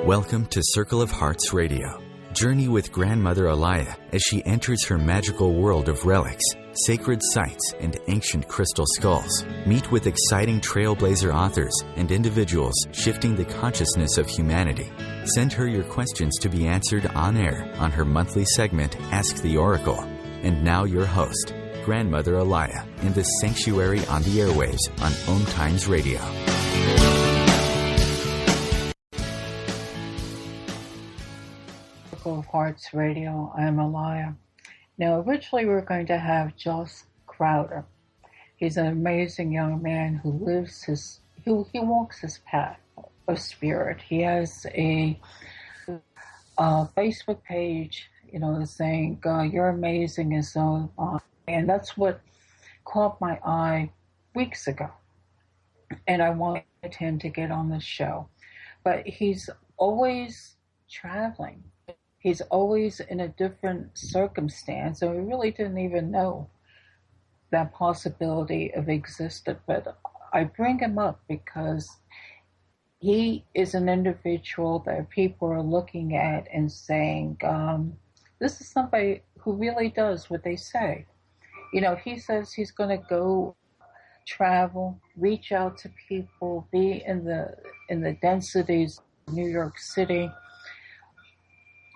Welcome to Circle of Hearts Radio. Journey with Grandmother Allayah as she enters her magical world of relics, sacred sites, and ancient crystal skulls. Meet with exciting trailblazer authors and individuals shifting the consciousness of humanity. Send her your questions to be answered on air on her monthly segment, Ask the Oracle. And now your host, Grandmother Allayah, in the sanctuary on the airwaves on OMTimes Radio. Circle of Hearts Radio. I'm Allayah. Now, originally we were going to have Josh Crowder. He's an amazing young man who he walks his path of spirit. He has a Facebook page, saying, "You're amazing," and so on. And that's what caught my eye weeks ago. And I wanted him to get on the show. But he's always traveling. He's always in a different circumstance, and we really didn't even know that possibility of existed. But I bring him up because he is an individual that people are looking at and saying, this is somebody who really does what they say. He says he's going to go travel, reach out to people, be in the densities of New York City,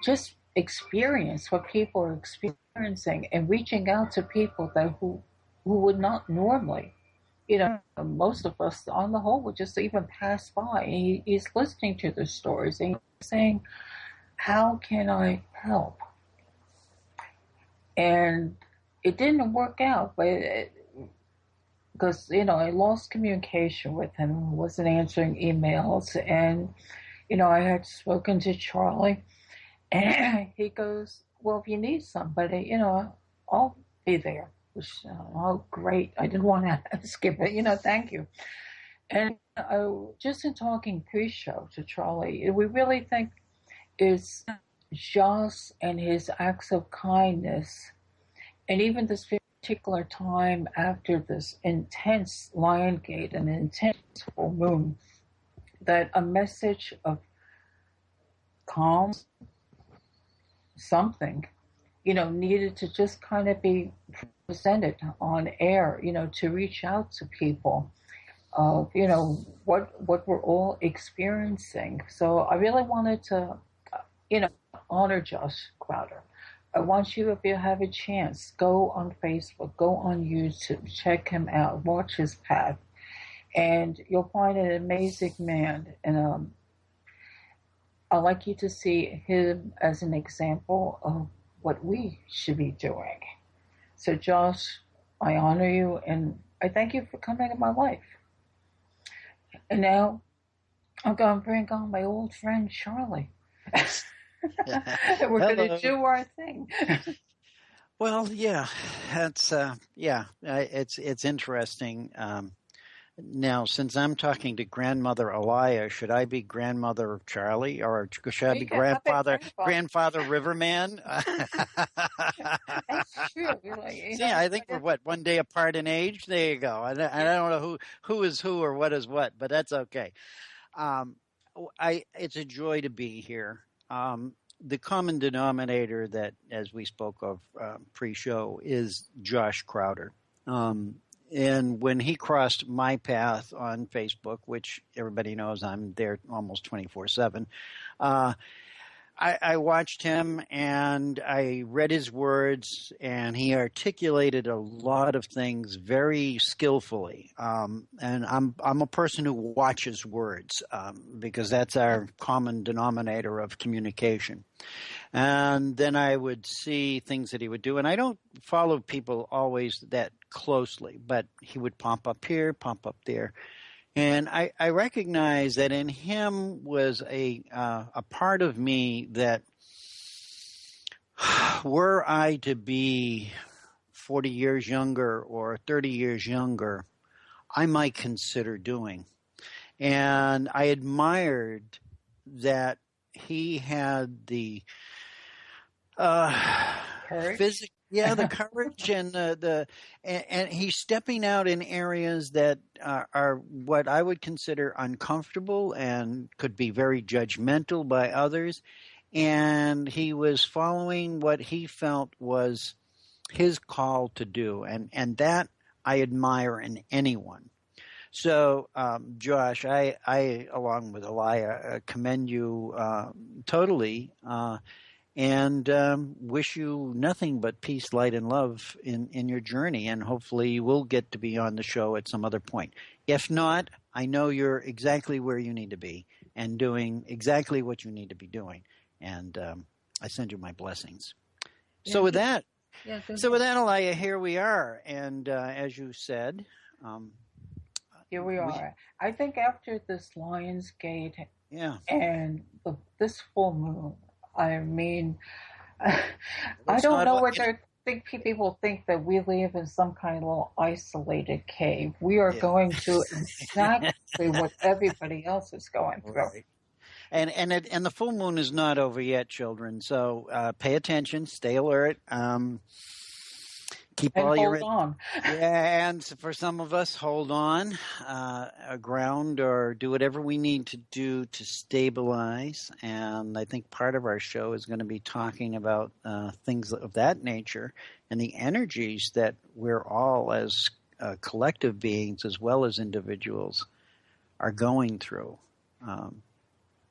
just experience what people are experiencing and reaching out to people that who would not normally, most of us on the whole would just even pass by. And he's listening to the stories and he's saying, how can I help? And it didn't work out, but because, I lost communication with him, wasn't answering emails, and, I had spoken to Charlie. And he goes, well, if you need somebody, I'll be there. Which, oh, great. I didn't want to skip it, thank you. And just in talking pre-show to Charlie, we really think it's Joss and his acts of kindness, and even this particular time after this intense lion gate and intense full moon, that a message of calm, something, needed to just kind of be presented on air, to reach out to people of, what we're all experiencing. So I really wanted to, honor Josh Crowder. I want you, if you have a chance, go on Facebook, go on YouTube, check him out, watch his path, and you'll find an amazing man. And I'd like you to see him as an example of what we should be doing. So, Josh, I honor you, and I thank you for coming in my life. And now I'm going to bring on my old friend, Charlie. We're going to do our thing. Well, yeah, that's it's interesting. Now, since I'm talking to Grandmother Allayah, should I be Grandmother Charlie, or should I be Grandfather Riverman? That's true. Yeah, I think we're one day apart in age. There you go. I don't know who is who or what is what, but that's okay. It's a joy to be here. The common denominator that, as we spoke of pre-show, is Josh Crowder. And when he crossed my path on Facebook, which everybody knows I'm there almost 24/7, I watched him and I read his words, and he articulated a lot of things very skillfully. And I'm a person who watches words because that's our common denominator of communication. And then I would see things that he would do, and I don't follow people always that closely, but he would pop up here, pop up there. And I recognize that in him was a part of me that, were I to be 40 years younger or 30 years younger, I might consider doing. And I admired that he had the Yeah, the courage and and he's stepping out in areas that are what I would consider uncomfortable and could be very judgmental by others. And he was following what he felt was his call to do, and that I admire in anyone. So, Josh, I along with Allayah, commend you totally. And wish you nothing but peace, light, and love in your journey. And hopefully you will get to be on the show at some other point. If not, I know you're exactly where you need to be and doing exactly what you need to be doing. And I send you my blessings. Yeah. So with that, Yeah, Allayah, here we are. And as you said, here we are. I think after this Lionsgate and this full moon, I mean, I don't know whether people think that we live in some kind of little isolated cave. We are going through exactly what everybody else is going through. Right. And the full moon is not over yet, children. So pay attention, stay alert. Keep and all hold your on. Yeah, and for some of us, hold on, ground, or do whatever we need to do to stabilize. And I think part of our show is going to be talking about things of that nature and the energies that we're all, as collective beings as well as individuals, are going through.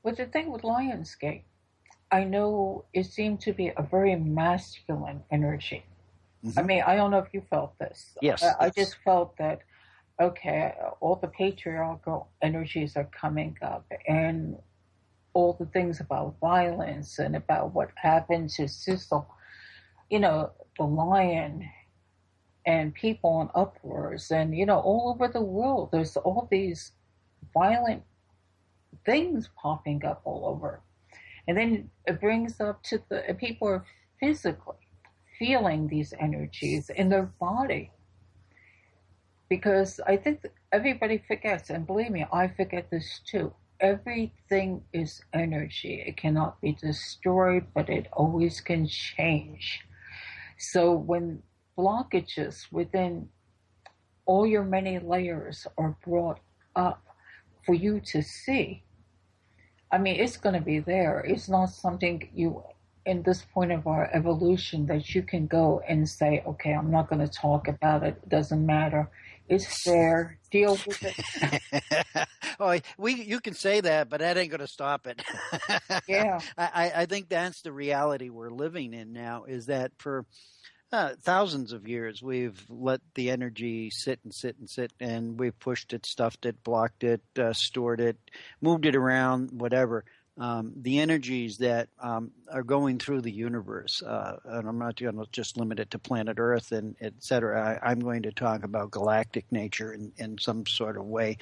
But the thing with Lionsgate, I know it seemed to be a very masculine energy. Mm-hmm. I mean, I don't know if you felt this. Yes. I just felt that, okay, all the patriarchal energies are coming up and all the things about violence and about what happened to Cecil, the lion and people in uproars and, all over the world, there's all these violent things popping up all over. And then it brings up to the people are physically feeling these energies in their body. Because I think that everybody forgets, and believe me, I forget this too. Everything is energy. It cannot be destroyed, but it always can change. So when blockages within all your many layers are brought up for you to see, I mean, it's going to be there. It's not something in this point of our evolution that you can go and say, okay, I'm not going to talk about it. It doesn't matter. It's there. Deal with it. You can say that, but that ain't going to stop it. Yeah. I think that's the reality we're living in now, is that for thousands of years we've let the energy sit, and we've pushed it, stuffed it, blocked it, stored it, moved it around, whatever. The energies that are going through the universe, and I'm not going to just limit it to planet Earth and et cetera. I'm going to talk about galactic nature in some sort of way,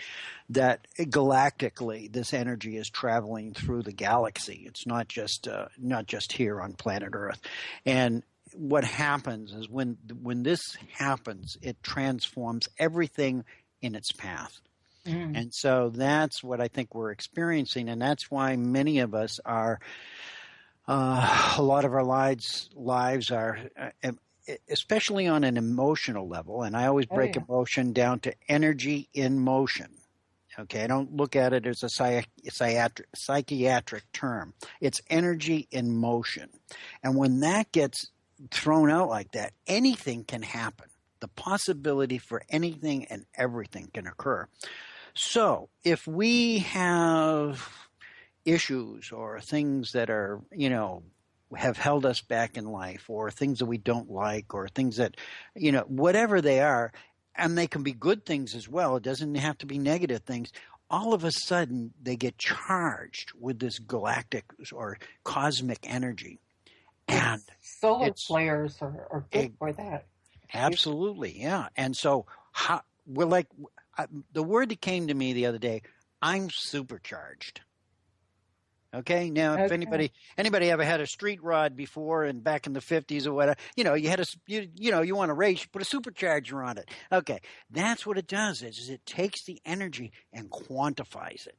that galactically this energy is traveling through the galaxy. It's not just here on planet Earth. And what happens is when this happens, it transforms everything in its path. Mm. And so that's what I think we're experiencing, and that's why many of us are, a lot of our lives are, especially on an emotional level, and I always break emotion down to energy in motion. Okay, I don't look at it as a psychiatric term. It's energy in motion. And when that gets thrown out like that, anything can happen. The possibility for anything and everything can occur. So if we have issues or things that are, have held us back in life, or things that we don't like, or things that, whatever they are, and they can be good things as well. It doesn't have to be negative things. All of a sudden, they get charged with this galactic or cosmic energy. And solar flares are good for that. Absolutely, yeah. And so we're like, the word that came to me the other day, I'm supercharged. Okay. Now, if anybody ever had a street rod before, and back in the 50s or whatever, you had you want to race, you put a supercharger on it. Okay. That's what it does is it takes the energy and quantifies it.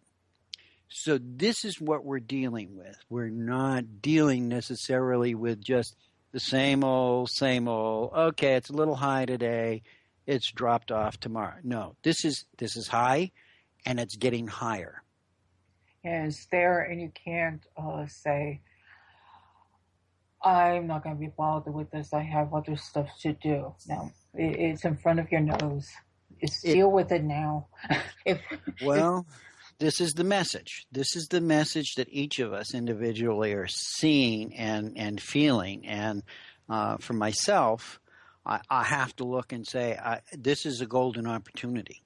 So this is what we're dealing with. We're not dealing necessarily with just The same old, same old. Okay, it's a little high today. It's dropped off tomorrow. No, this is high, and it's getting higher. And it's there, and you can't say, I'm not going to be bothered with this. I have other stuff to do. No, it's in front of your nose. Deal with it now. This is the message. This is the message that each of us individually are seeing and feeling. And for myself, I have to look and say, this is a golden opportunity.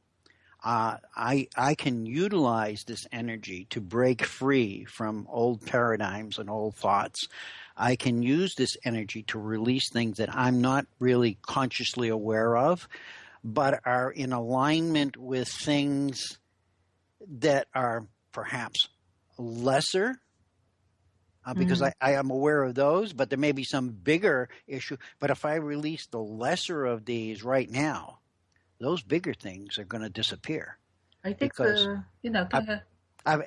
I can utilize this energy to break free from old paradigms and old thoughts. I can use this energy to release things that I'm not really consciously aware of, but are in alignment with things that are perhaps lesser, because I am aware of those, but there may be some bigger issue. But if I release the lesser of these right now, those bigger things are going to disappear. I think go ahead.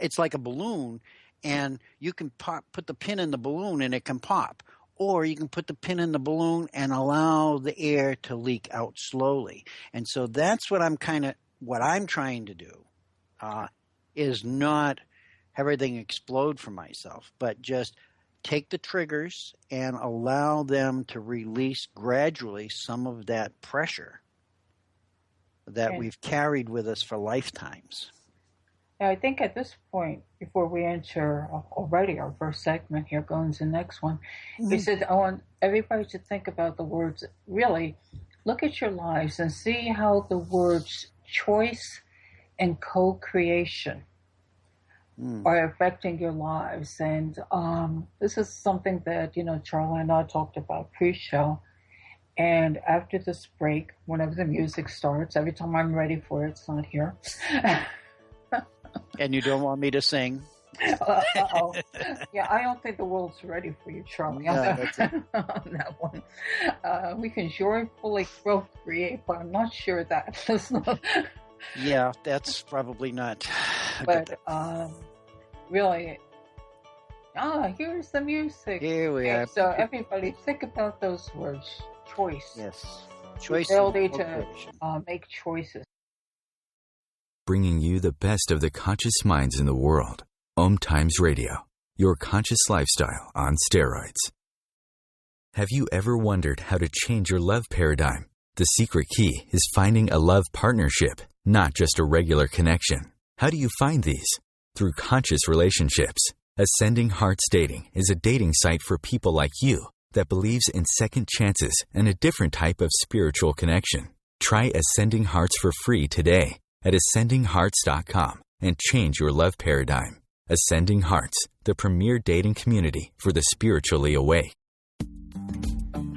It's like a balloon, and you can put the pin in the balloon and it can pop. Or you can put the pin in the balloon and allow the air to leak out slowly. And so that's what I'm trying to do, is not have everything explode for myself, but just take the triggers and allow them to release gradually some of that pressure that we've carried with us for lifetimes. Yeah, I think at this point, before we enter already our first segment here, going to the next one, he said, I want everybody to think about the words, really look at your lives and see how the words choice and co-creation are affecting your lives. And this is something that, Charlie and I talked about pre-show. And after this break, whenever the music starts, every time I'm ready for it, it's not here. And you don't want me to sing? Uh-oh. Yeah, I don't think the world's ready for you, Charlie, on that one. We can joyfully procreate, but I'm not sure that. Yeah, that's probably not. But really, here's the music. Here we are. So everybody, think about those words. Choice. Yes. Choice. The ability to make choices. Bringing you the best of the conscious minds in the world. OMTimes Radio, your conscious lifestyle on steroids. Have you ever wondered how to change your love paradigm? The secret key is finding a love partnership, not just a regular connection. How do you find these? Through conscious relationships. Ascending Hearts Dating is a dating site for people like you that believes in second chances and a different type of spiritual connection. Try Ascending Hearts for free today at ascendinghearts.com and change your love paradigm. Ascending Hearts, the premier dating community for the spiritually awake.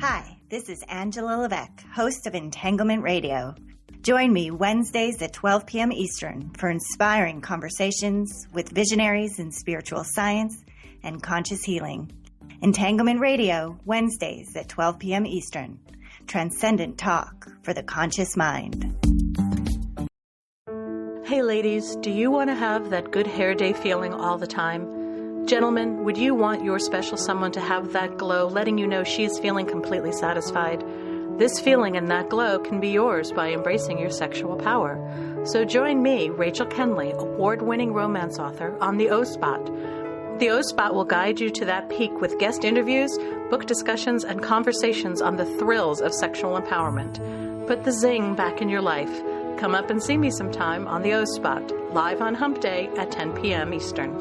Hi, this is Angela Levesque, host of Entanglement Radio. Join me Wednesdays at 12 p.m. Eastern for inspiring conversations with visionaries in spiritual science and conscious healing. Entanglement Radio, Wednesdays at 12 p.m. Eastern. Transcendent talk for the conscious mind. Hey ladies, do you want to have that good hair day feeling all the time? Gentlemen, would you want your special someone to have that glow, letting you know she is feeling completely satisfied? This feeling and that glow can be yours by embracing your sexual power. So join me, Rachel Kenley, award-winning romance author, on the O-Spot. The O-Spot will guide you to that peak with guest interviews, book discussions, and conversations on the thrills of sexual empowerment. Put the zing back in your life. Come up and see me sometime on the O-Spot, live on Hump Day at 10 p.m. Eastern.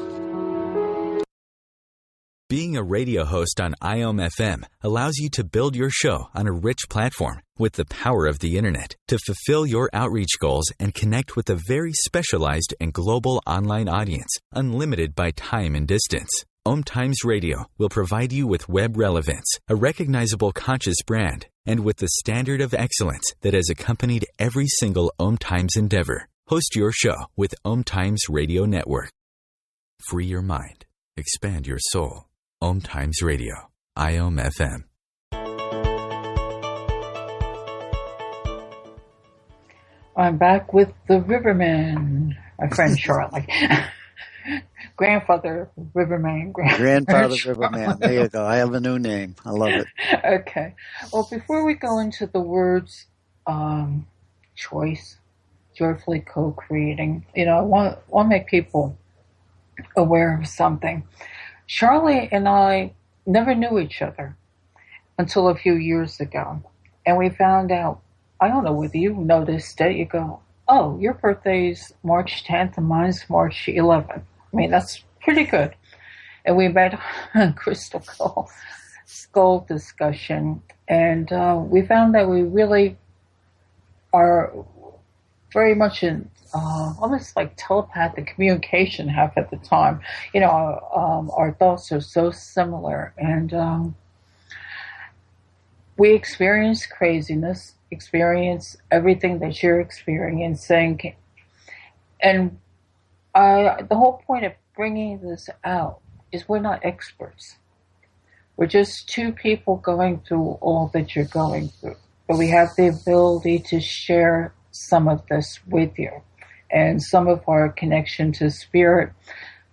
Being a radio host on IOM-FM allows you to build your show on a rich platform with the power of the internet to fulfill your outreach goals and connect with a very specialized and global online audience, unlimited by time and distance. OMTimes Radio will provide you with web relevance, a recognizable conscious brand, and with the standard of excellence that has accompanied every single OMTimes endeavor. Host your show with OMTimes Radio Network. Free your mind. Expand your soul. OMTimes Radio. IOM-FM. I'm back with the Riverman, my friend Charlie. Grandfather Riverman. Grandfather Riverman. There you go. I have a new name. I love it. Okay. Well, before we go into the words choice, joyfully co-creating, I want to make people aware of something. Charlie and I never knew each other until a few years ago. And we found out, I don't know whether you noticed it, you go, oh, your birthday's March 10th and mine's March 11th. I mean, that's pretty good. And we met on Crystal Skull discussion, and we found that we really are very much in almost like telepathic communication half at the time. Our thoughts are so similar, and we experience craziness, experience everything that you're experiencing, and the whole point of bringing this out is we're not experts. We're just two people going through all that you're going through, but we have the ability to share some of this with you, and some of our connection to spirit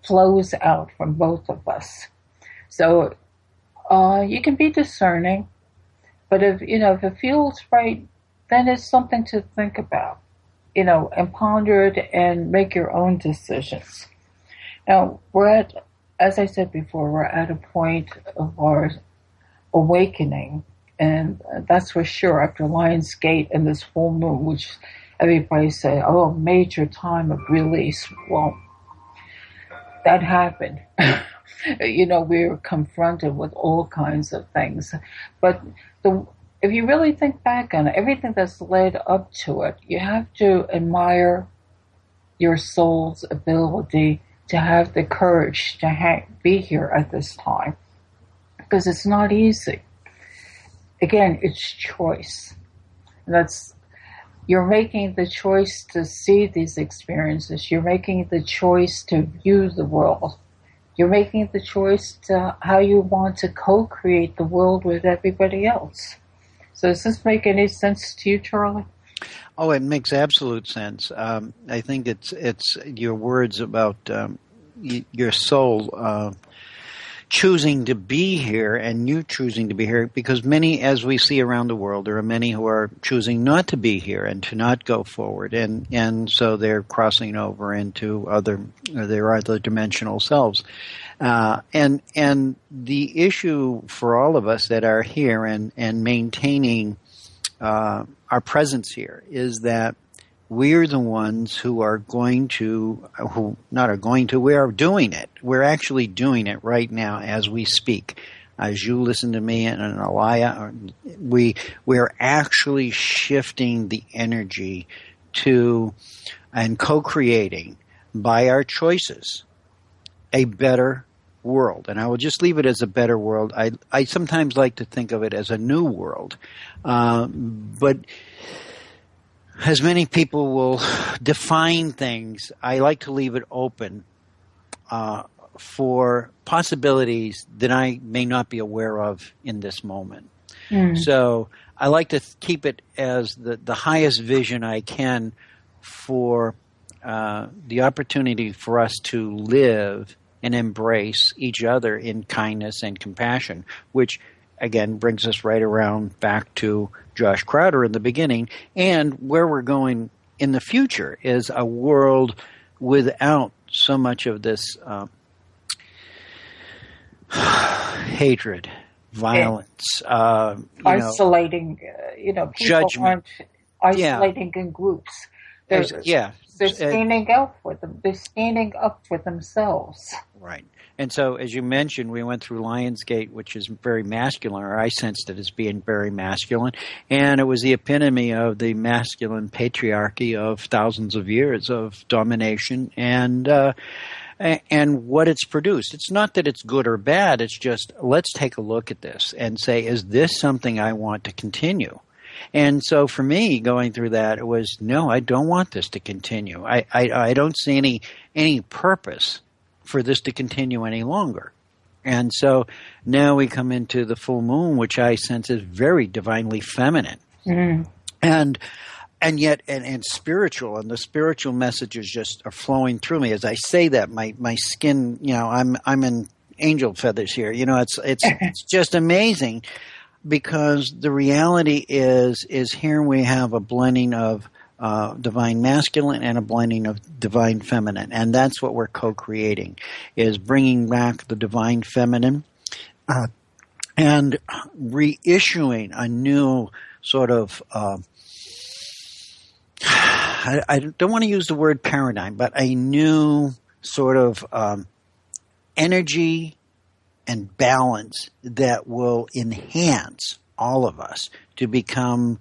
flows out from both of us. So you can be discerning, but if it feels right, then it's something to think about, and ponder it and make your own decisions. Now, as I said before, we're at a point of our awakening, and that's for sure after Lionsgate and this full moon, which everybody said, oh, major time of release. Well, that happened. We were confronted with all kinds of things. But if you really think back on it, everything that's led up to it, you have to admire your soul's ability to have the courage to be here at this time, because it's not easy. Again, it's choice. You're making the choice to see these experiences. You're making the choice to view the world. You're making the choice to how you want to co-create the world with everybody else. So does this make any sense to you, Charlie? Oh, it makes absolute sense. I think it's your words about your soul choosing to be here, and you choosing to be here, because many, as we see around the world, there are many who are choosing not to be here and to not go forward, and so they're crossing over into their other dimensional selves. And the issue for all of us that are here and maintaining our presence here is that we're the ones who are doing it. We're actually doing it right now as we speak. As you listen to me and Allayah, we're actually shifting the energy to and co-creating by our choices a better world. And I will just leave it as a better world. I sometimes like to think of it as a new world. But as many people will define things, I like to leave it open for possibilities that I may not be aware of in this moment. So I like to keep it as the highest vision I can for the opportunity for us to live and embrace each other in kindness and compassion, which again brings us right around back to Josh Crowder in the beginning, and where we're going in the future is a world without so much of this hatred, violence, isolating. People judgment. aren't isolating in groups. They're standing up for them. They're standing up for themselves. Right. And so, as you mentioned, we went through Lionsgate, which is very masculine, or I sensed it as being very masculine, and it was the epitome of the masculine patriarchy of thousands of years of domination and what it's produced. It's not that it's good or bad. It's just, let's take a look at this and say, is this something I want to continue? And so for me, going through that, it was, no, I don't want this to continue. I don't see any purpose for this to continue any longer. And so now we come into the full moon, which I sense is very divinely feminine. And and yet and spiritual, and the spiritual messages just are flowing through me as I say that. My skin, I'm in angel feathers here. It's just amazing, because the reality is here we have a blending of divine masculine and a blending of divine feminine, and that's what we're co-creating, is bringing back the divine feminine and reissuing a new sort of I don't want to use the word paradigm, but a new sort of energy and balance that will enhance all of us to become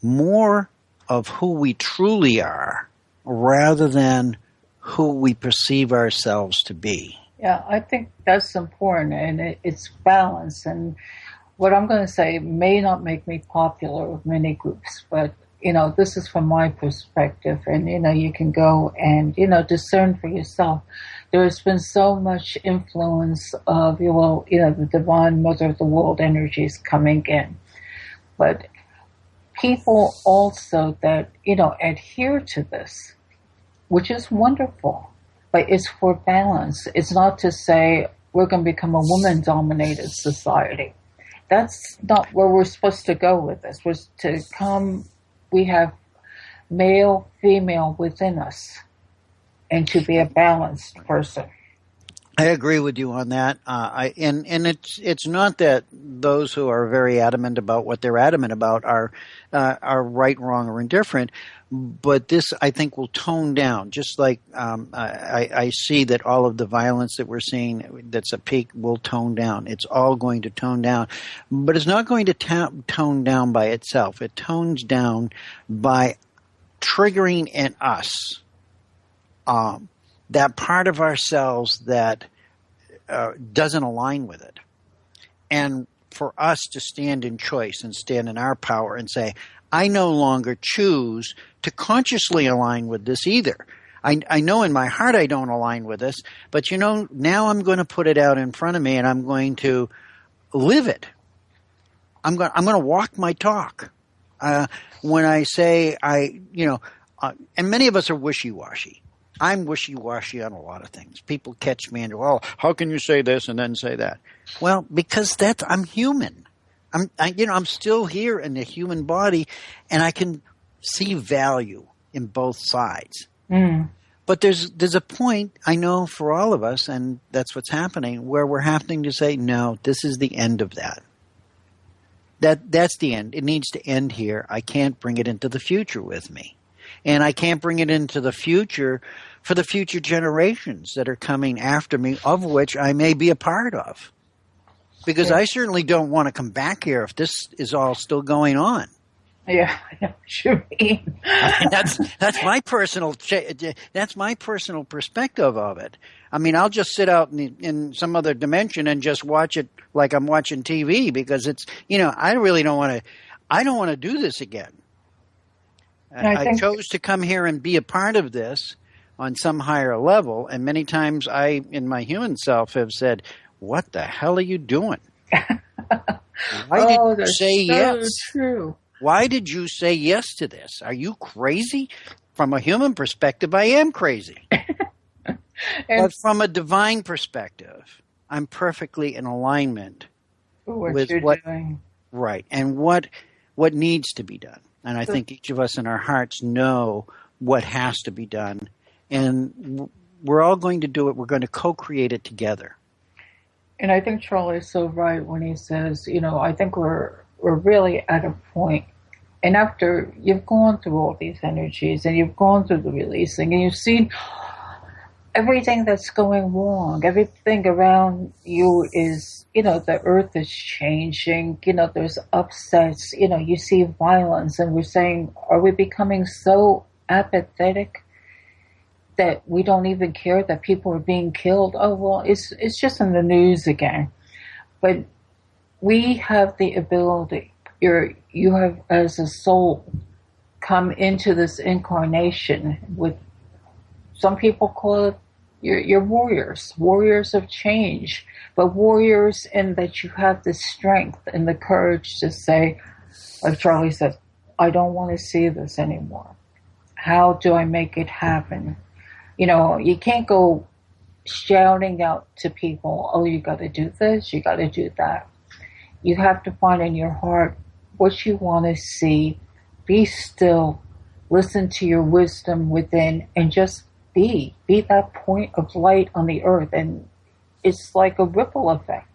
more of who we truly are rather than who we perceive ourselves to be. Yeah, I think that's important, and it's balance. And what I'm going to say may not make me popular with many groups, but, this is from my perspective, and, you can go and, discern for yourself. There has been so much influence of, the divine mother of the world energies coming in. But people also that, adhere to this, which is wonderful, but it's for balance. It's not to say we're going to become a woman-dominated society. That's not where we're supposed to go with this. We're to come, we have male, female within us, and to be a balanced person. I agree with you on that. And it's not that those who are very adamant about what they're adamant about are right, wrong, or indifferent. But this, I think, will tone down. Just like I see that all of the violence that we're seeing, that's a peak, will tone down. It's all going to tone down, but it's not going to tone down by itself. It tones down by triggering in us that part of ourselves that doesn't align with it. And for us to stand in choice and stand in our power and say, I no longer choose to consciously align with this either. I know in my heart I don't align with this, but now I'm going to put it out in front of me and I'm going to live it. I'm going to walk my talk. When I say and many of us are wishy-washy. I'm wishy-washy on a lot of things. People catch me and go, "Oh, how can you say this and then say that?" Well, because I'm human. I'm still here in the human body, and I can see value in both sides. Mm. But there's a point, I know, for all of us, and that's what's happening, where we're having to say, no, this is the end of that. That's the end. It needs to end here. I can't bring it into the future with me. And I can't bring it into the future for the future generations that are coming after me, of which I may be a part of. Because I certainly don't want to come back here if this is all still going on. Yeah, I know what you mean. That's my personal perspective of it. I mean, I'll just sit out in some other dimension and just watch it like I'm watching TV, because it's I really don't want to. I don't want to do this again. I chose to come here and be a part of this on some higher level, and many times I, in my human self, have said, "What the hell are you doing? Why did you say yes? True. Why did you say yes to this? Are you crazy?" From a human perspective, I am crazy. But from a divine perspective, I'm perfectly in alignment with what you're doing. Right, and what needs to be done. And I think each of us in our hearts know what has to be done. And we're all going to do it. We're going to co-create it together. And I think Charlie's so right when he says, I think we're really at a point. And after you've gone through all these energies and you've gone through the releasing and you've seen everything that's going wrong, everything around you is, the earth is changing, there's upsets, you see violence, and we're saying, are we becoming so apathetic that we don't even care that people are being killed? Oh, well, it's just in the news again. But we have the ability, you have as a soul come into this incarnation with, some people call it, you're warriors of change, but warriors in that you have the strength and the courage to say, like Charlie said, I don't want to see this anymore. How do I make it happen? You know, you can't go shouting out to people, oh, you got to do this, you got to do that. You have to find in your heart what you want to see. Be still, listen to your wisdom within, and just be that point of light on the earth. And it's like a ripple effect.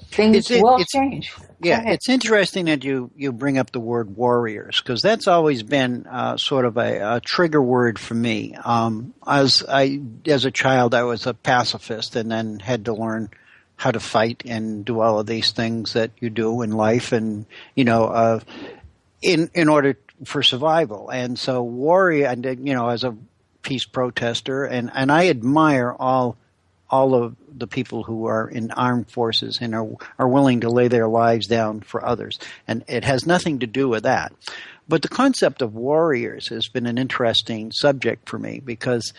Things will change. Yeah, it's interesting that you bring up the word warriors, because that's always been sort of a trigger word for me. As a child, I was a pacifist, and then had to learn how to fight and do all of these things that you do in life, and in order for survival. And so, warrior, and as a peace protester, and I admire all of the people who are in armed forces and are willing to lay their lives down for others. And it has nothing to do with that. But the concept of warriors has been an interesting subject for me, because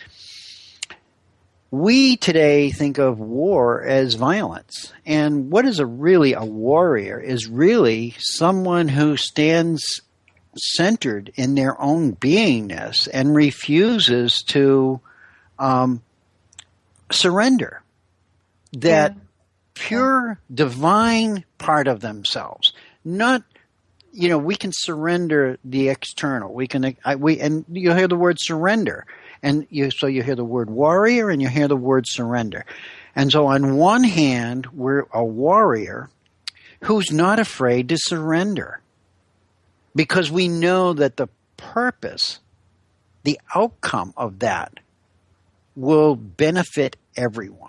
we today think of war as violence. And what is really a warrior is really someone who stands centered in their own beingness and refuses to surrender that pure divine part of themselves. Not, we can surrender the external. And you hear the word surrender, and so you hear the word warrior and you hear the word surrender. And so on one hand, we're a warrior who's not afraid to surrender, because we know that the purpose, the outcome of that will benefit everyone.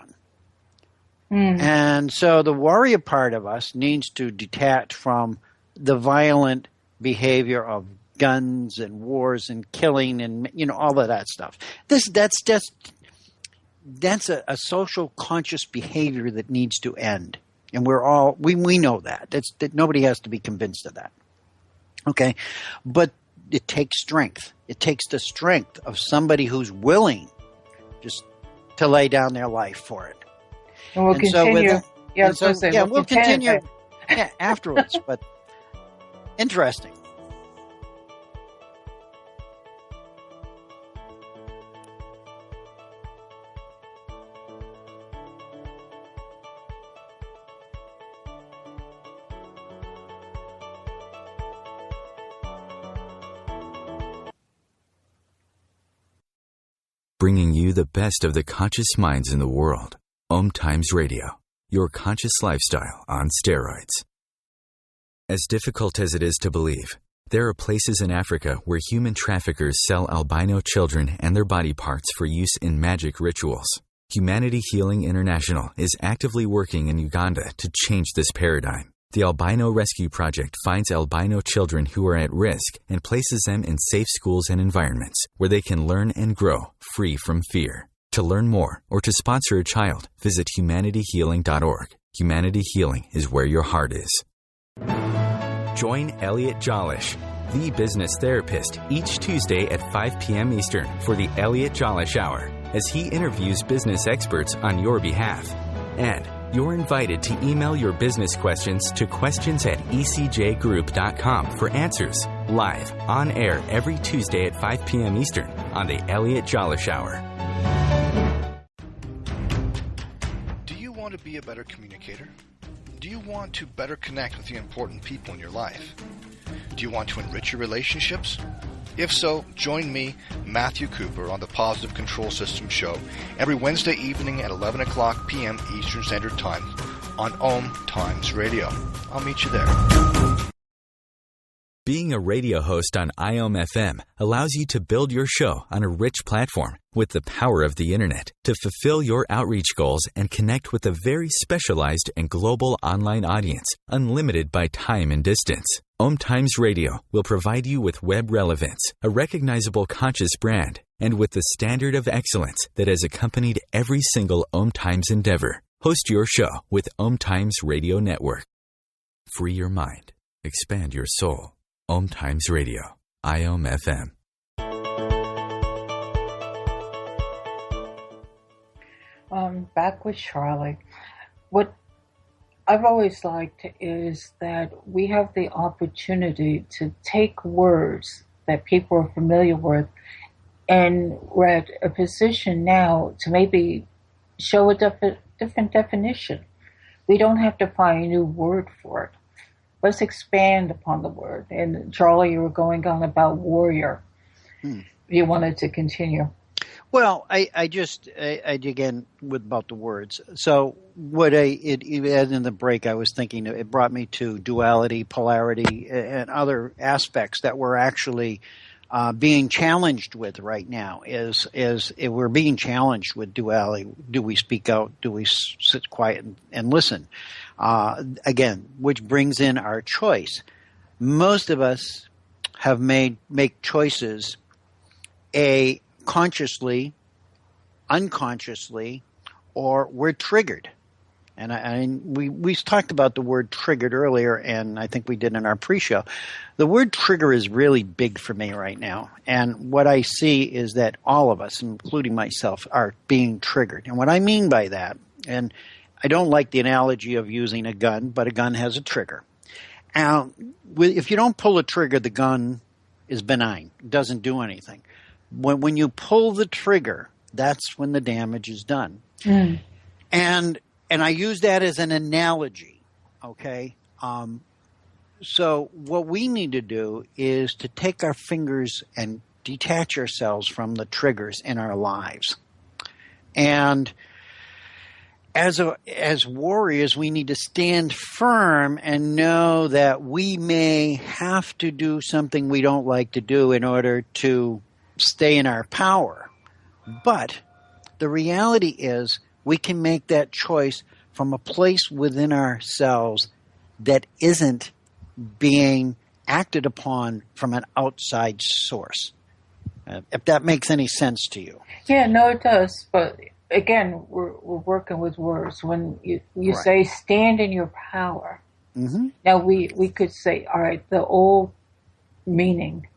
And so the warrior part of us needs to detach from the violent behavior of guns and wars and killing and all of that stuff. That's a social conscious behavior that needs to end, and we know that. That nobody has to be convinced of that. Okay, but it takes strength. It takes the strength of somebody who's willing just to lay down their life for it. And we'll continue. We'll continue afterwards, but interesting. Bringing you the best of the conscious minds in the world. OMTimes Radio, your conscious lifestyle on steroids. As difficult as it is to believe, there are places in Africa where human traffickers sell albino children and their body parts for use in magic rituals. Humanity Healing International is actively working in Uganda to change this paradigm. The Albino Rescue Project finds albino children who are at risk and places them in safe schools and environments where they can learn and grow free from fear. To learn more or to sponsor a child, visit humanityhealing.org. Humanity Healing is where your heart is. Join Elliot Jolish, the business therapist, each Tuesday at 5 p.m. Eastern for the Elliot Jolish Hour, as he interviews business experts on your behalf. And you're invited to email your business questions to questions@ecjgroup.com for answers, live, on air every Tuesday at 5 p.m. Eastern on the Elliot Jolish Hour. Do you want to be a better communicator? Do you want to better connect with the important people in your life? Do you want to enrich your relationships? If so, join me, Matthew Cooper, on the Positive Control System Show every Wednesday evening at 11 o'clock p.m. Eastern Standard Time on OMTimes Radio. I'll meet you there. Being a radio host on IOM-FM allows you to build your show on a rich platform with the power of the internet to fulfill your outreach goals and connect with a very specialized and global online audience, unlimited by time and distance. OMTimes Radio will provide you with web relevance, a recognizable conscious brand, and with the standard of excellence that has accompanied every single OMTimes endeavor. Host your show with OMTimes Radio Network. Free your mind. Expand your soul. OMTimes Radio, IOM-FM. Back with Charlie. What I've always liked is that we have the opportunity to take words that people are familiar with, and we're at a position now to maybe show a different definition. We don't have to find a new word for it. Let's expand upon the word. And Charlie, you were going on about warrior. You wanted to continue. Well, I again with about the words. So what in the break, I was thinking it brought me to duality, polarity, and other aspects that we're actually being challenged with right now. Is we're being challenged with duality? Do we speak out? Do we sit quiet and listen? Again, which brings in our choice. Most of us have make choices, consciously, unconsciously, or we're triggered. And we talked about the word triggered earlier, and I think we did in our pre-show. The word trigger is really big for me right now. And what I see is that all of us, including myself, are being triggered. And what I mean by that, and I don't like the analogy of using a gun, but a gun has a trigger. If you don't pull a trigger, the gun is benign. It doesn't do anything. When you pull the trigger, that's when the damage is done. And I use that as an analogy, okay? So what we need to do is to take our fingers and detach ourselves from the triggers in our lives. And as warriors, we need to stand firm and know that we may have to do something we don't like to do in order to stay in our power. But the reality is we can make that choice from a place within ourselves that isn't being acted upon from an outside source. If that makes any sense to you. Yeah, no, it does. But again, we're working with words. When you right. say stand in your power, now we could say, all right, the old meaning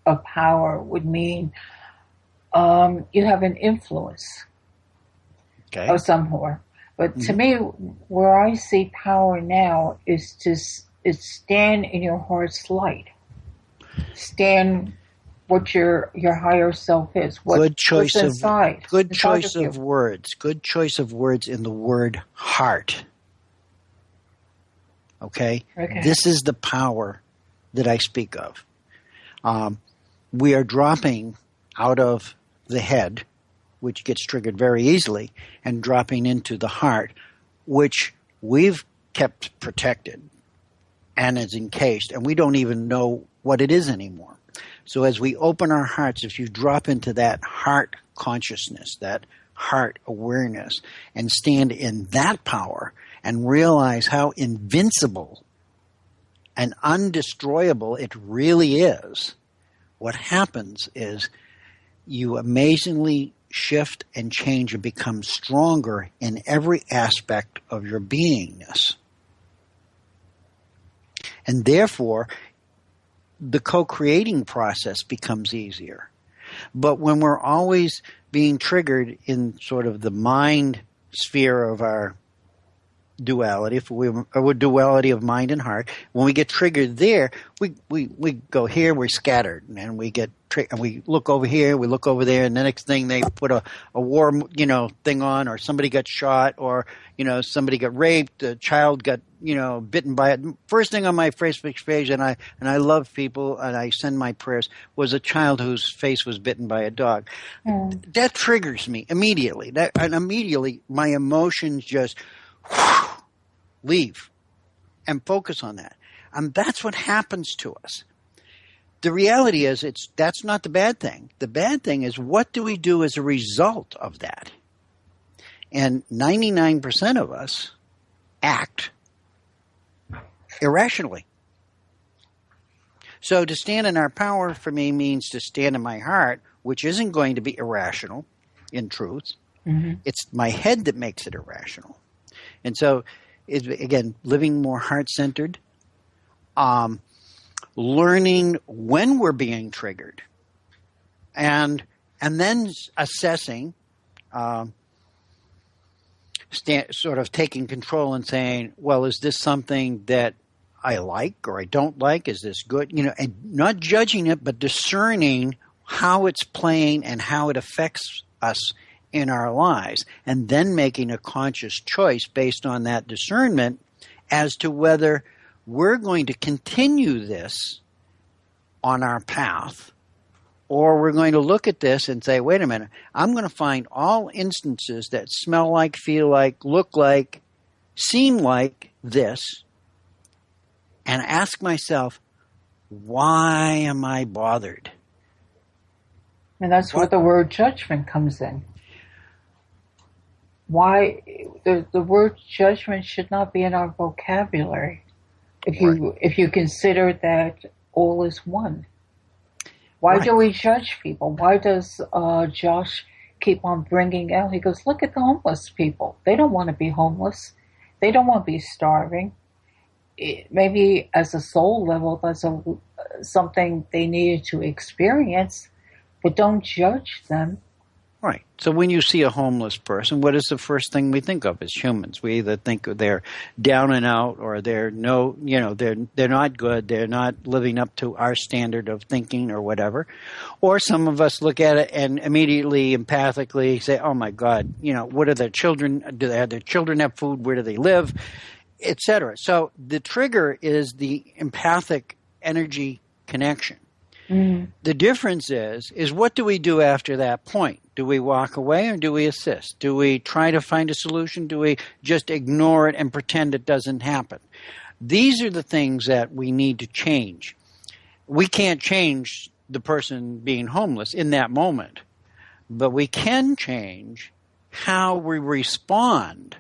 of power would mean you have an influence of some sort. But to me, where I see power now is stand in your heart's light. Stand what your higher self is. Good choice what's inside. Good choice of words. Good choice of words in the word heart. Okay? This is the power that I speak of. We are dropping out of the head, which gets triggered very easily, and dropping into the heart, which we've kept protected and is encased, and we don't even know what it is anymore. So as we open our hearts, if you drop into that heart consciousness, that heart awareness, and stand in that power and realize how invincible and undestroyable it really is, what happens is you amazingly shift and change and become stronger in every aspect of your beingness. And therefore, the co-creating process becomes easier. But when we're always being triggered in sort of the mind sphere of our duality, or duality of mind and heart, when we get triggered there, we go here, we're scattered, and we get and we look over here, we look over there, and the next thing they put a war thing on, or somebody got shot, or somebody got raped, a child got bitten by it. First thing on my Facebook page, and I love people and I send my prayers, was a child whose face was bitten by a dog. That triggers me immediately. And immediately my emotions just leave and focus on that. And that's what happens to us. The reality is that's not the bad thing. The bad thing is, what do we do as a result of that? And 99% of us act irrationally. So to stand in our power for me means to stand in my heart, which isn't going to be irrational in truth. It's my head that makes it irrational. And so, again, living more heart-centered, learning when we're being triggered, and then assessing sort of taking control and saying, well, is this something that I like or I don't like? Is this good? And not judging it, but discerning how it's playing and how it affects us in our lives, and then making a conscious choice based on that discernment as to whether we're going to continue this on our path, or we're going to look at this and say, wait a minute, I'm going to find all instances that smell like, feel like, look like, seem like this, and ask myself, why am I bothered? And that's where the word judgment comes in. Why the word judgment should not be in our vocabulary if you consider that all is one. Why do we judge people? Why does Josh keep on bringing out? He goes, look at the homeless people. They don't want to be homeless. They don't want to be starving. Maybe as a soul level, that's something they needed to experience, but don't judge them. Right. So when you see a homeless person, what is the first thing we think of as humans? We either think they're down and out, or they're not good, they're not living up to our standard of thinking or whatever. Or some of us look at it and immediately empathically say, oh my God, what are their children? Do their children have food? Where do they live? Etc. So the trigger is the empathic energy connection. Mm. The difference is what do we do after that point? Do we walk away or do we assist? Do we try to find a solution? Do we just ignore it and pretend it doesn't happen? These are the things that we need to change. We can't change the person being homeless in that moment, but we can change how we respond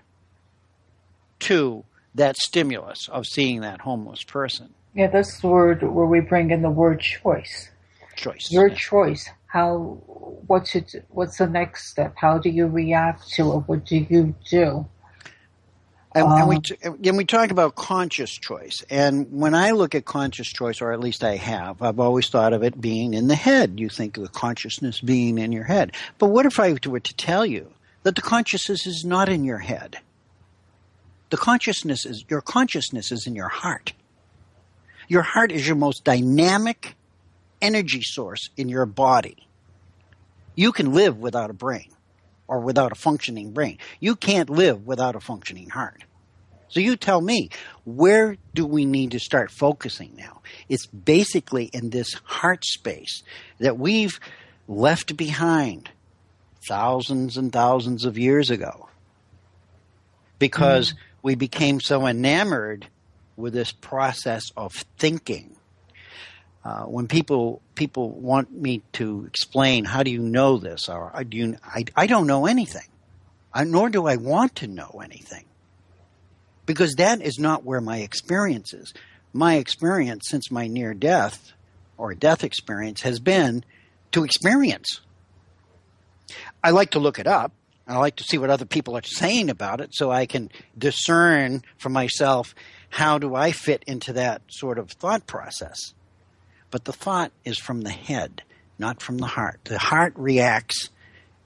to that stimulus of seeing that homeless person. Yeah, that's the word where we bring in the word choice. Choice. Your choice. What's the next step? How do you react to it? What do you do? And we talk about conscious choice. And when I look at conscious choice, or at least I've always thought of it being in the head. You think of the consciousness being in your head. But what if I were to tell you that the consciousness is not in your head? Your consciousness is in your heart. Your heart is your most dynamic energy source in your body. You can live without a brain or without a functioning brain. You can't live without a functioning heart. So you tell me, where do we need to start focusing now? It's basically in this heart space that we've left behind thousands and thousands of years ago because we became so enamored with this process of thinking. When people want me to explain, how do you know this? Or I don't know anything, nor do I want to know anything, because that is not where my experience is. My experience since my near death or death experience has been to experience. I like to look it up. I like to see what other people are saying about it so I can discern for myself, how do I fit into that sort of thought process? But the thought is from the head, not from the heart. The heart reacts.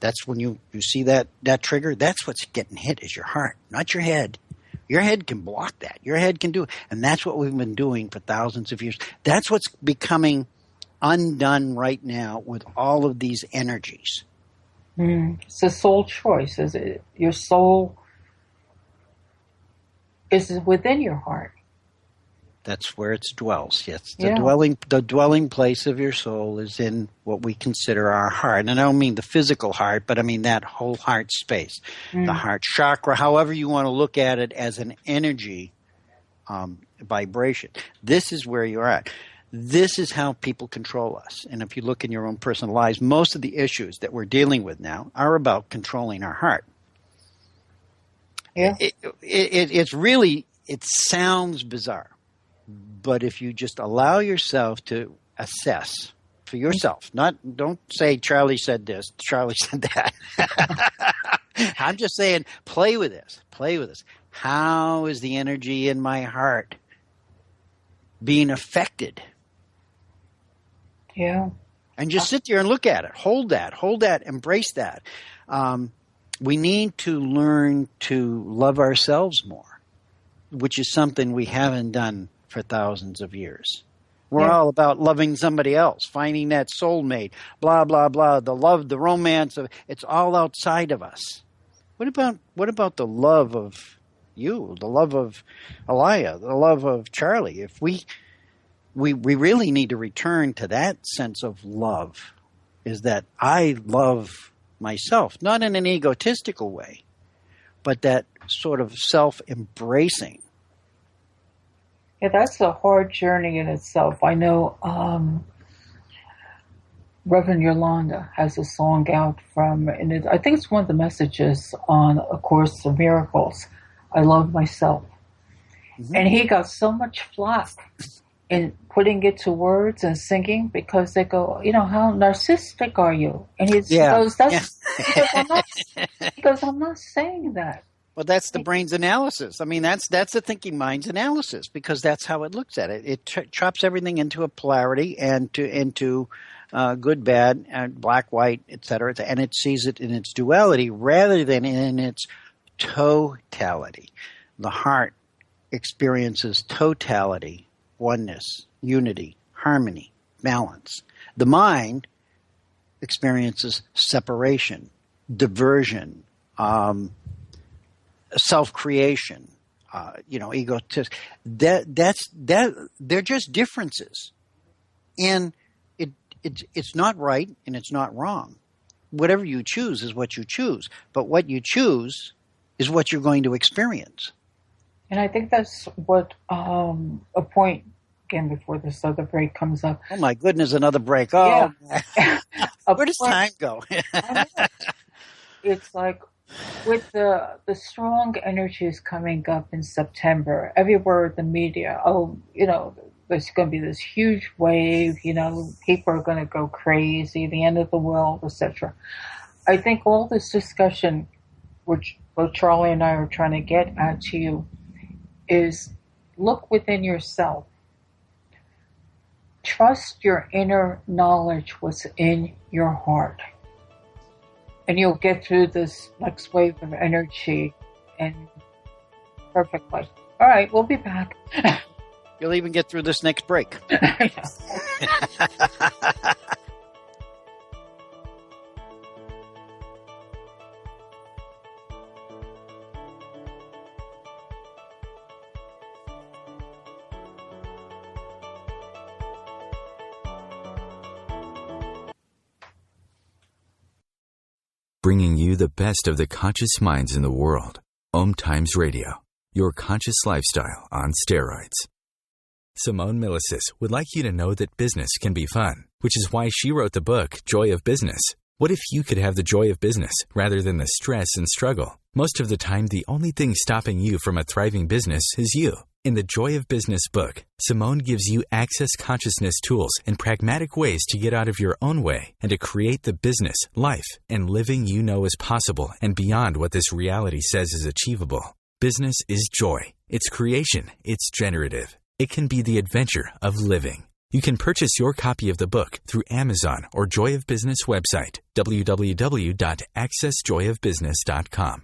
That's when you see that trigger. That's what's getting hit is your heart, not your head. Your head can block that. Your head can do it. And that's what we've been doing for thousands of years. That's what's becoming undone right now with all of these energies. It's a soul choice. Is it your soul is within your heart? That's where it dwells. Yes, the dwelling place of your soul is in what we consider our heart. And I don't mean the physical heart, but I mean that whole heart space, the heart chakra, however you want to look at it as an energy vibration. This is where you're at. This is how people control us. And if you look in your own personal lives, most of the issues that we're dealing with now are about controlling our heart. Yeah. It's really, it sounds bizarre. But if you just allow yourself to assess for yourself, don't say Charlie said this, Charlie said that. I'm just saying, play with this. How is the energy in my heart being affected? Yeah. And just sit there and look at it. Hold that, embrace that. We need to learn to love ourselves more, which is something we haven't done for thousands of years. We're all about loving somebody else, finding that soulmate, blah, blah, blah, the love, the romance of it's all outside of us. What about the love of you, the love of Allayah, the love of Charlie? If we really need to return to that sense of love, is that I love myself, not in an egotistical way, but that sort of self-embracing. Yeah, that's a hard journey in itself. I know Reverend Yolanda has a song out from, and I think it's one of the messages on A Course of Miracles, I Love Myself. Mm-hmm. And he got so much flack in putting it to words and singing because they go, how narcissistic are you? And he goes, I'm not saying that. Well, that's the brain's analysis. I mean, that's the thinking mind's analysis, because that's how it looks at it. It chops everything into a polarity and into good, bad, and black, white, etc., and it sees it in its duality rather than in its totality. The heart experiences totality, oneness, unity, harmony, balance. The mind experiences separation, diversion, self-creation, egotism. They're just differences, and it's not right and it's not wrong. Whatever you choose is what you choose, but what you choose is what you're going to experience. And I think that's what a point again before this other break comes up. Oh my goodness, another break! Oh, yeah. Where does time go? It's like, with the strong energies coming up in September, everywhere the media, there's going to be this huge wave, people are going to go crazy, the end of the world, etc. I think all this discussion, which both Charlie and I are trying to get at to you, is look within yourself. Trust your inner knowledge what's in your heart. And you'll get through this next wave of energy and perfectly. All right, we'll be back. You'll even get through this next break. Bringing you the best of the conscious minds in the world. OMTimes Radio, your conscious lifestyle on steroids. Simone Milasas would like you to know that business can be fun, which is why she wrote the book, Joy of Business. What if you could have the joy of business rather than the stress and struggle? Most of the time, the only thing stopping you from a thriving business is you. In the Joy of Business book, Simone gives you access consciousness tools and pragmatic ways to get out of your own way and to create the business, life, and living you know is possible and beyond what this reality says is achievable. Business is joy. It's creation. It's generative. It can be the adventure of living. You can purchase your copy of the book through Amazon or Joy of Business website, www.accessjoyofbusiness.com.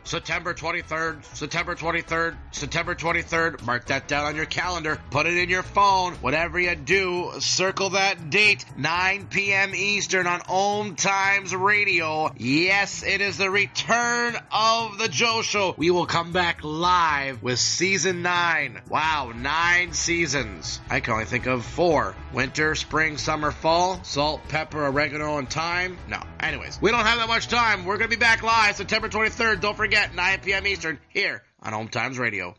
September 23rd, September 23rd, September 23rd. Mark that down on your calendar. Put it in your phone. Whatever you do, circle that date. 9 p.m. Eastern on OMTimes Radio. Yes, it is the return of the Joe Show. We will come back live with Season 9. Wow, 9 seasons. I can only think of 4. Winter, spring, summer, fall. Salt, pepper, oregano, and thyme. No. Anyways, we don't have that much time. We're going to be back live September 23rd. Don't forget. 9 p.m. Eastern, here on OMTimes Radio.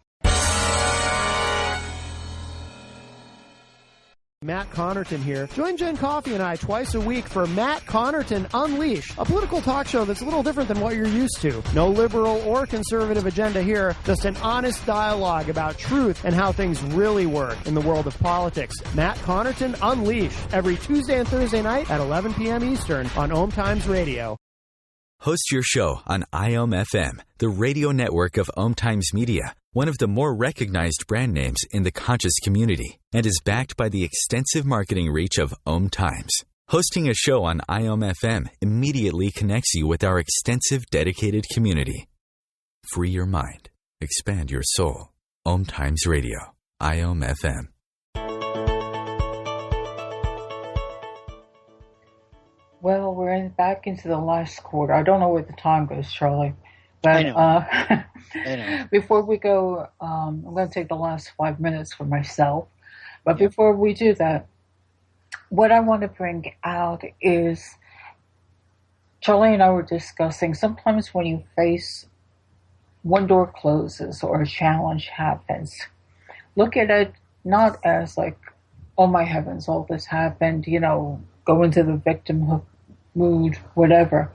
Matt Connerton here. Join Jen Coffey and I twice a week for Matt Connerton Unleashed, a political talk show that's a little different than what you're used to. No liberal or conservative agenda here, just an honest dialogue about truth and how things really work in the world of politics. Matt Connerton Unleashed, every Tuesday and Thursday night at 11 p.m. Eastern on OMTimes Radio. Host your show on IOM FM, the radio network of OMTimes Media, one of the more recognized brand names in the conscious community, and is backed by the extensive marketing reach of OMTimes. Hosting a show on IOM-FM immediately connects you with our extensive dedicated community. Free your mind. Expand your soul. OMTimes Radio. IOM-FM. Well, we're back into the last quarter. I don't know where the time goes, Charlie. But I know. I know. Before we go, I'm going to take the last 5 minutes for myself. But Yep. before we do that, what I want to bring out is, Charlie and I were discussing, sometimes when you face one door closes or a challenge happens, look at it not as like, oh my heavens, all this happened, go into the victim mood, whatever.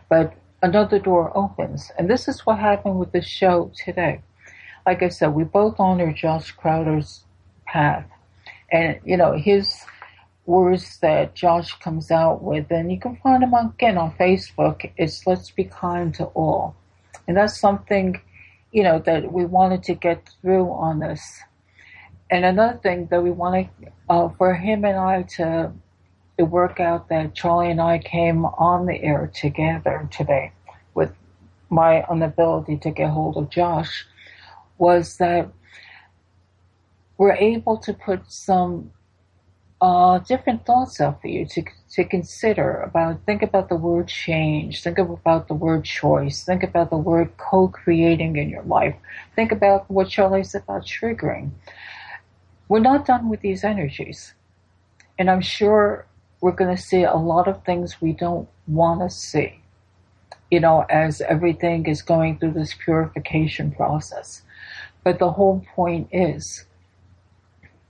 But another door opens. And this is what happened with the show today. Like I said, we both honor Josh Crowder's path. And, his words that Josh comes out with, and you can find them again on Facebook, is let's be kind to all. And that's something, that we wanted to get through on this. And another thing that we wanted for him and I to work out, that Charlie and I came on the air together today with my inability to get hold of Josh, was that we're able to put some different thoughts out for you to consider about. Think about the word change. Think about the word choice. Think about the word co-creating in your life. Think about what Charlie said about triggering. We're not done with these energies. And I'm sure we're going to see a lot of things we don't want to see, as everything is going through this purification process. But the whole point is,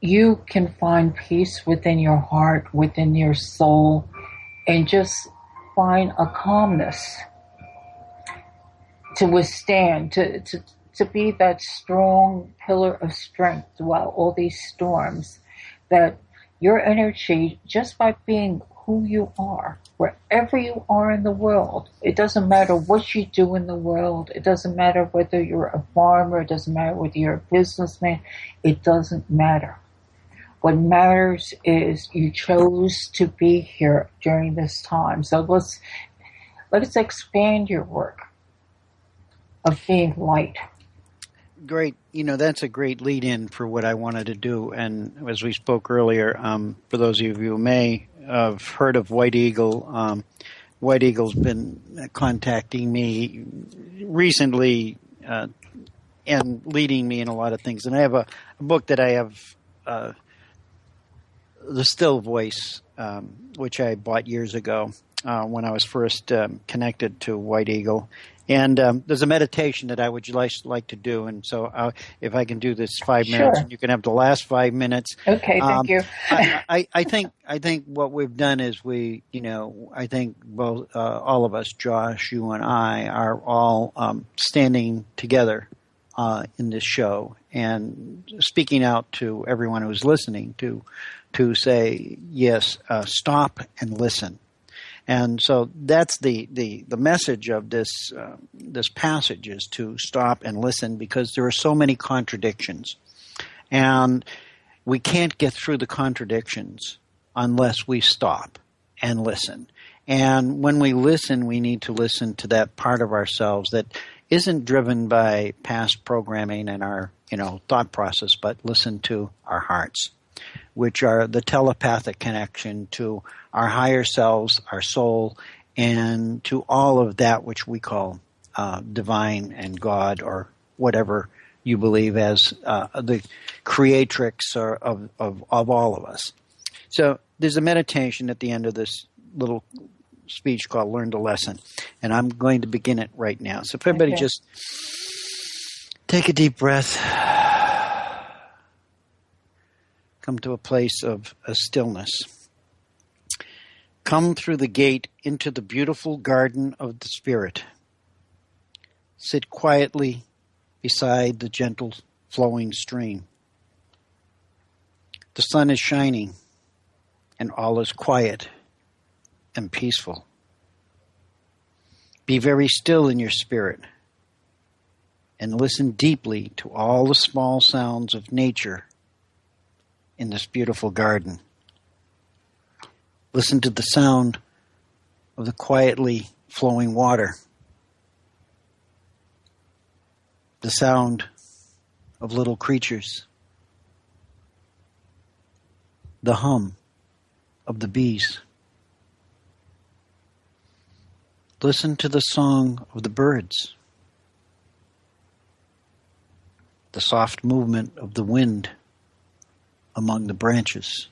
you can find peace within your heart, within your soul, and just find a calmness to withstand, to be that strong pillar of strength throughout all these storms, that your energy, just by being who you are, wherever you are in the world, it doesn't matter what you do in the world, it doesn't matter whether you're a farmer, it doesn't matter whether you're a businessman, it doesn't matter. What matters is you chose to be here during this time. So let's expand your work of being light. Great. That's a great lead-in for what I wanted to do. And as we spoke earlier, for those of you who may have heard of White Eagle, White Eagle's been contacting me recently and leading me in a lot of things. And I have a book that I have, The Still Voice, which I bought years ago when I was first connected to White Eagle. And there's a meditation that I would like to do. And so if I can do this 5 minutes, Sure. you can have the last 5 minutes. Okay, thank you. I think what we've done is I think both all of us, Josh, you and I, are all standing together in this show and speaking out to everyone who's listening to say, yes, stop and listen. And so that's the message of this passage, is to stop and listen, because there are so many contradictions. And we can't get through the contradictions unless we stop and listen. And when we listen, we need to listen to that part of ourselves that isn't driven by past programming and our thought process, but listen to our hearts, which are the telepathic connection to our higher selves, our soul, and to all of that which we call divine and God, or whatever you believe as the creatrix of all of us. So there's a meditation at the end of this little speech called Learn to Lesson, and I'm going to begin it right now. So if everybody just take a deep breath, come to a place of stillness. Come through the gate into the beautiful garden of the Spirit. Sit quietly beside the gentle flowing stream. The sun is shining, and all is quiet and peaceful. Be very still in your spirit and listen deeply to all the small sounds of nature in this beautiful garden. Listen to the sound of the quietly flowing water. The sound of little creatures. The hum of the bees. Listen to the song of the birds. The soft movement of the wind among the branches.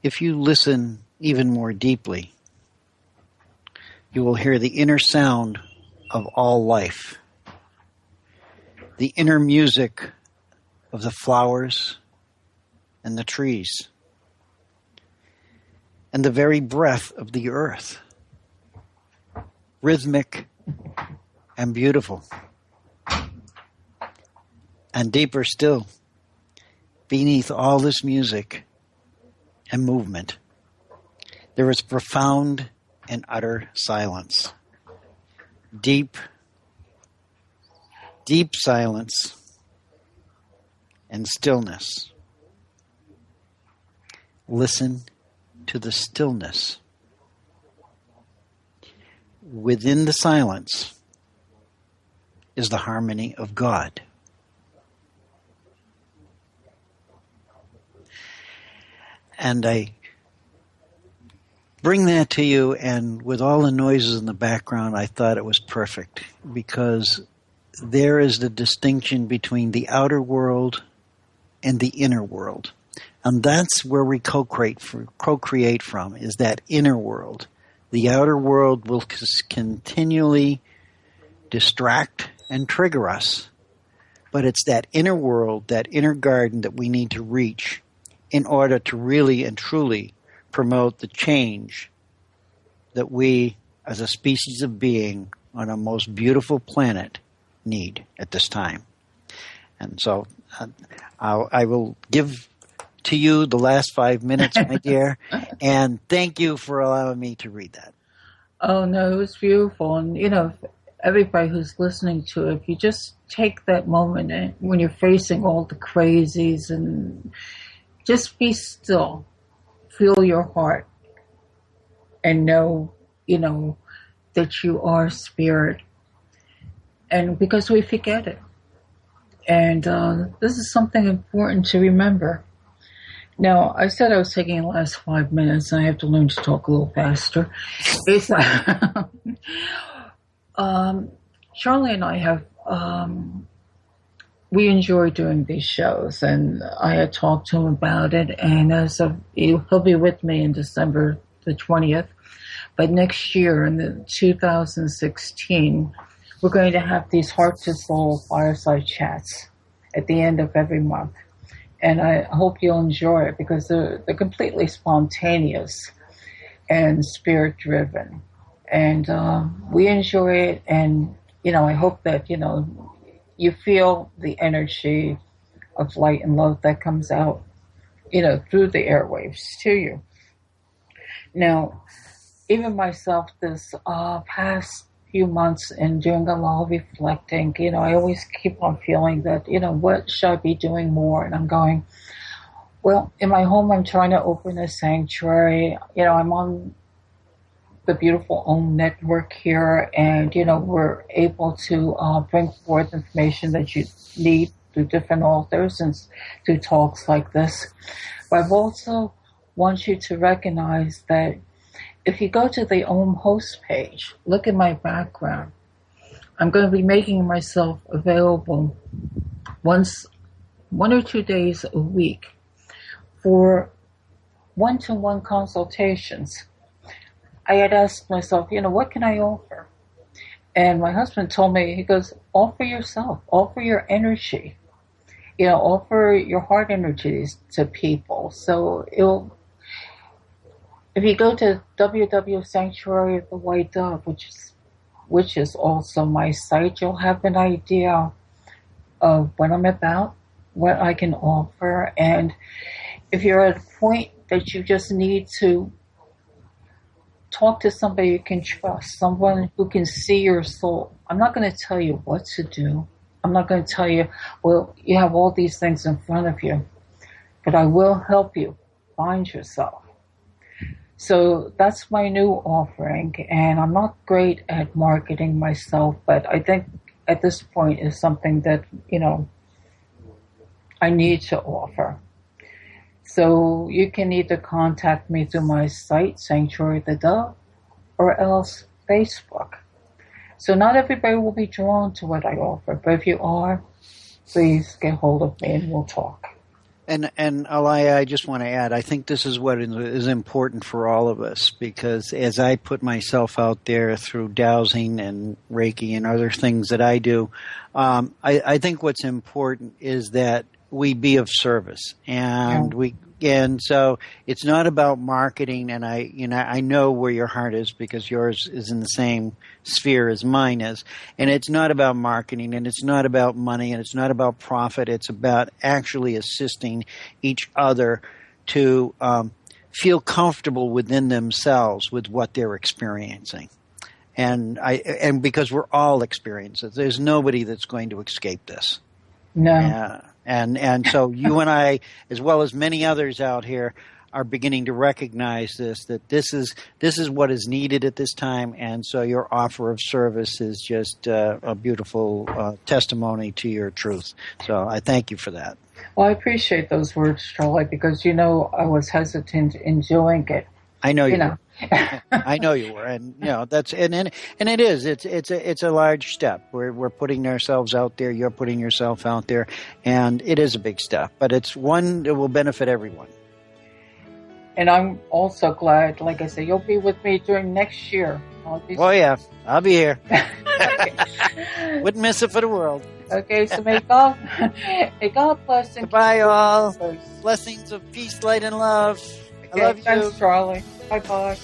If you listen even more deeply, you will hear the inner sound of all life, the inner music of the flowers and the trees, and the very breath of the earth, rhythmic and beautiful. And deeper still, beneath all this music and movement, there is profound and utter silence. Deep, deep silence and stillness. Listen to the stillness. Within the silence is the harmony of God. And I bring that to you, and with all the noises in the background, I thought it was perfect, because there is the distinction between the outer world and the inner world. And that's where we co-create from, is that inner world. The outer world will continually distract and trigger us, but it's that inner world, that inner garden that we need to reach in order to really and truly promote the change that we, as a species of being on our most beautiful planet, need at this time. And so I will give to you the last 5 minutes, my dear, and thank you for allowing me to read that. Oh, no, it was beautiful. And, everybody who's listening to it, if you just take that moment and when you're facing all the crazies and just be still, feel your heart, and know, that you are spirit. And because we forget it. And this is something important to remember. Now, I said I was taking the last 5 minutes, and I have to learn to talk a little faster. It's Charlie and I have, we enjoy doing these shows, and I had talked to him about it, and he'll be with me in December the 20th. But next year, in 2016, we're going to have these heart-to-soul fireside chats at the end of every month. And I hope you'll enjoy it, because they're completely spontaneous and spirit-driven. And we enjoy it, and, I hope that, you feel the energy of light and love that comes out, through the airwaves to you. Now, even myself, this past few months and doing a lot of reflecting, I always keep on feeling that, what should I be doing more? And I'm going, well, in my home, I'm trying to open a sanctuary. I'm on the beautiful OM network here, and, we're able to bring forth information that you need through different authors and through talks like this. But I've also want you to recognize that if you go to the OM host page, look at my background. I'm going to be making myself available 1 or 2 days a week for one-to-one consultations. I had asked myself, what can I offer? And my husband told me, he goes, offer yourself, offer your energy, offer your heart energies to people. So if you go to www.Sanctuary of the White Dove, which is also my site, you'll have an idea of what I'm about, what I can offer. And if you're at a point that you just need to talk to somebody you can trust, someone who can see your soul, I'm not going to tell you what to do. I'm not going to tell you, well, you have all these things in front of you, but I will help you find yourself. So that's my new offering, and I'm not great at marketing myself, but I think at this point is something that, I need to offer. So you can either contact me through my site, Sanctuary of the Dove, or else Facebook. So not everybody will be drawn to what I offer, but if you are, please get hold of me and we'll talk. And Allayah, I just want to add, I think this is what is important for all of us, because as I put myself out there through dowsing and Reiki and other things that I do, I think what's important is that we be of service, and and so it's not about marketing. And I know where your heart is, because yours is in the same sphere as mine is. And it's not about marketing, and it's not about money, and it's not about profit. It's about actually assisting each other to feel comfortable within themselves with what they're experiencing. And because we're all experiencing it, there's nobody that's going to escape this. No. And so you and I, as well as many others out here, are beginning to recognize that this is what is needed at this time. And so your offer of service is just a beautiful testimony to your truth. So I thank you for that. Well, I appreciate those words, Charlie, because, I was hesitant in doing it. I know you were. I know you were, and that's and it is. It's a large step. We're putting ourselves out there. You're putting yourself out there, and it is a big step. But it's one that will benefit everyone. And I'm also glad, like I said, you'll be with me during next year. Yeah, I'll be here. Wouldn't miss it for the world. Okay, so may God bless. Goodbye, all. Blessings of peace, light, and love. Okay, I love you. Thanks, Charlie. Bye-bye.